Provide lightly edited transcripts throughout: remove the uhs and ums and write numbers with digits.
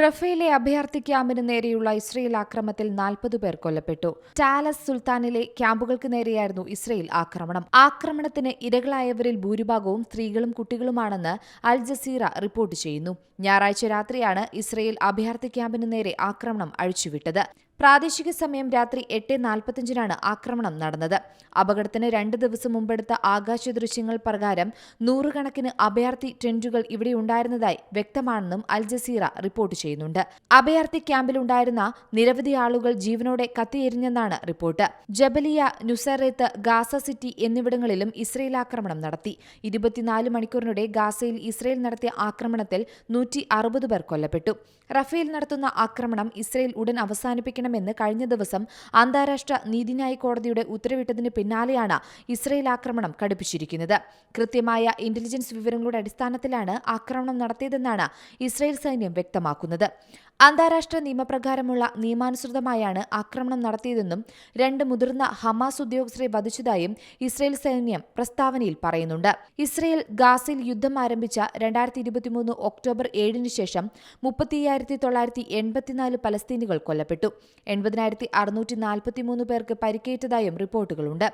Raffaele അഭയാർത്ഥി ക്യാമ്പിന് നേരെയുള്ള ഇസ്രയേൽ ആക്രമണത്തിൽ 40 പേർ കൊല്ലപ്പെട്ടു. ടാലസ് സുൽത്താനിലെ ക്യാമ്പുകൾക്ക് നേരെയായിരുന്നു ഇസ്രയേൽ ആക്രമണം. ആക്രമണത്തിന് ഇരകളായവരിൽ ഭൂരിഭാഗവും സ്ത്രീകളും കുട്ടികളുമാണെന്ന് അൽ ജസീറ റിപ്പോർട്ട് ചെയ്യുന്നു. ഞായറാഴ്ച രാത്രിയാണ് ഇസ്രയേൽ അഭയാർത്ഥി ക്യാമ്പിന് നേരെ ആക്രമണം അഴിച്ചുവിട്ടത്. പ്രാദേശിക സമയം രാത്രി 8:45 ആക്രമണം നടന്നത്. അപകടത്തിന് 2 ദിവസം മുമ്പെടുത്ത ആകാശ ദൃശ്യങ്ങൾ പ്രകാരം നൂറുകണക്കിന് അഭയാർത്ഥി ടെന്റുകൾ ഇവിടെയുണ്ടായിരുന്നതായി വ്യക്തമാണെന്നും അൽ ജസീറ റിപ്പോർട്ട് ചെയ്യുന്നുണ്ട്. അഭയാർത്ഥി ക്യാമ്പിലുണ്ടായിരുന്ന നിരവധി ആളുകൾ ജീവനോടെ കത്തിയെരിഞ്ഞെന്നാണ് റിപ്പോർട്ട്. ജബലിയ, നുസറേത്ത്, ഗാസ സിറ്റി എന്നിവിടങ്ങളിലും ഇസ്രയേൽ ആക്രമണം നടത്തി. 24 മണിക്കൂറിനിടെ ഗാസയിൽ ഇസ്രയേൽ നടത്തിയ ആക്രമണത്തിൽ 160 പേർ കൊല്ലപ്പെട്ടു. റഫേൽ നടത്തുന്ന ആക്രമണം ഇസ്രയേൽ ഉടൻ അവസാനിപ്പിക്കണമെന്ന് കഴിഞ്ഞ ദിവസം അന്താരാഷ്ട്ര നീതിന്യായ കോടതിയുടെ ഉത്തരവിട്ടതിന് പിന്നാലെയാണ് ഇസ്രയേൽ ആക്രമണം കടുപ്പിച്ചിരിക്കുന്നത്. കൃത്യമായ ഇന്റലിജൻസ് വിവരങ്ങളുടെ അടിസ്ഥാനത്തിലാണ് ആക്രമണം നടത്തിയതെന്നാണ് ഇസ്രയേൽ സൈന്യം വ്യക്തമാക്കുന്നത്. അന്താരാഷ്ട്ര നിയമപ്രകാരമുള്ള നിയമാനുസൃതമായാണ് ആക്രമണം നടത്തിയതെന്നും 2 മുതിർന്ന ഹമാസ് ഉദ്യോഗസ്ഥരെ വധിച്ചതായും ഇസ്രയേൽ സൈന്യം പ്രസ്താവനയിൽ പറയുന്നുണ്ട്. ഇസ്രയേൽ ഗാസയിൽ യുദ്ധം ആരംഭിച്ച 2023 ഒക്ടോബർ 7 ശേഷം 35,984 പലസ്തീനികൾ കൊല്ലപ്പെട്ടു. 80,643 പേർക്ക് പരിക്കേറ്റതായും റിപ്പോർട്ടുകളുണ്ട്.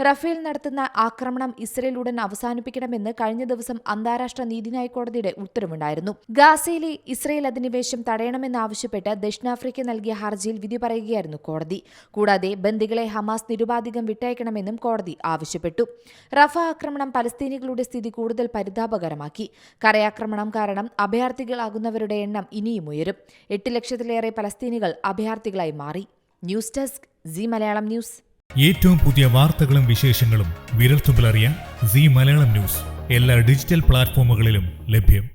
റഫേൽ നടത്തുന്ന ആക്രമണം ഇസ്രയേൽ ഉടൻ അവസാനിപ്പിക്കണമെന്ന് കഴിഞ്ഞ ദിവസം അന്താരാഷ്ട്ര നീതിന്യായ കോടതിയുടെ ഉത്തരവുണ്ടായിരുന്നു. ഗാസയിലെ ഇസ്രയേൽ അധിനിവേശം തടയണമെന്നാവശ്യപ്പെട്ട് ദക്ഷിണാഫ്രിക്ക നൽകിയ ഹർജിയിൽ വിധി പറയുകയായിരുന്നു കോടതി. കൂടാതെ ബന്ദികളെ ഹമാസ് നിരുപാധികം വിട്ടയക്കണമെന്നും കോടതി ആവശ്യപ്പെട്ടു. റഫ ആക്രമണം പലസ്തീനികളുടെ സ്ഥിതി കൂടുതൽ പരിതാപകരമാക്കി. കരയാക്രമണം കാരണം അഭയാർത്ഥികളാകുന്നവരുടെ എണ്ണം ഇനിയും ഉയരും. 8 ലക്ഷത്തിലേറെ പലസ്തീനികൾ അഭയാർത്ഥികളായി മാറി. News desk C Malayalam news. ഏറ്റവും പുതിയ വാർത്തകളും വിശേഷങ്ങളും വിരൽത്തുമ്പിലറിയാൻ സി മലയാളം ന്യൂസ് എല്ലാ ഡിജിറ്റൽ പ്ലാറ്റ്ഫോമുകളിലും ലഭ്യം.